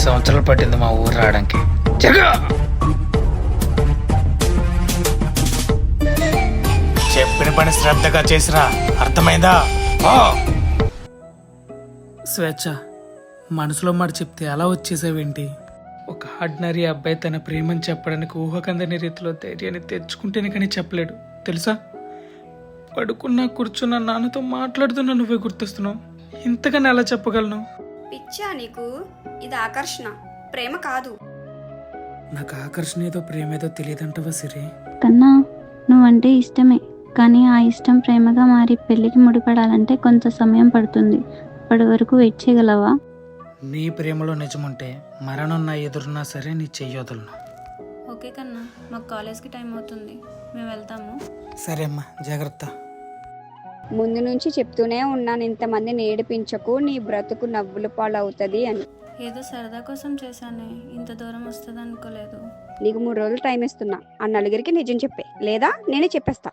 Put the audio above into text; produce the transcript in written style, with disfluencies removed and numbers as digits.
సంవత్సరాలు పట్టింది మా ఊరు రావడానికి. చెప్పిన పని శ్రద్ధగా చేసిరా, అర్థమైందా? స్వేచ్ఛ, మనసులో మాట చెప్తే అలా వచ్చేసావేంటి? ఒక ఆర్డినరీ అబ్బాయి తన ప్రేమని చెప్పడానికి ఊహకందని రీతిలో ధైర్యాన్ని తెచ్చుకుంటేనే కానీ చెప్పలేడు తెలుసా. పడుకున్నా కూర్చున్నా నాన్నతో మాట్లాడుతున్నా నువ్వే గుర్తొస్తున్నావు. ఇంతకన్నా ఎలా చెప్పగలను? పిచ్చా నీకు? ఇది ఆకర్షణ, ప్రేమ కాదు. నాకు ఆకర్షణ ఏదో ప్రేమ ఏదో తెలియదంటవా సిరి? కన్నా, నువ్వంటే ఇష్టమే, కానీ ఆ ఇష్టం ప్రేమగా మారి పెళ్లికి ముడిపడాలంటే కొంత సమయం పడుతుంది. అప్పటి వరకు వెయిట్ చేయగలవా? నీ ప్రేమలో నిజముంటే మరణం నా ఎదురున్నా సరే నీ చెయ్యొదలను. ఓకే కన్నా, మాకు కాలేజ్కి టైం అవుతుంది, మేము వెళ్తాము. సరే అమ్మా, జాగ్రత్త. ముందు నుంచి చెప్తూనే ఉన్నాను, ఇంతమందిని ఏడిపించకు, నీ బ్రతుకు నవ్వుల పాలవుతుంది అని. ఏదో సరదా కోసం చేశానే, ఇంత దూరం వస్తుంది అనుకోలేదు. నీకు 3 రోజులు టైం ఇస్తున్నా. ఆ నలుగురికి నిజం చెప్పే, లేదా నేనే చెప్పేస్తా.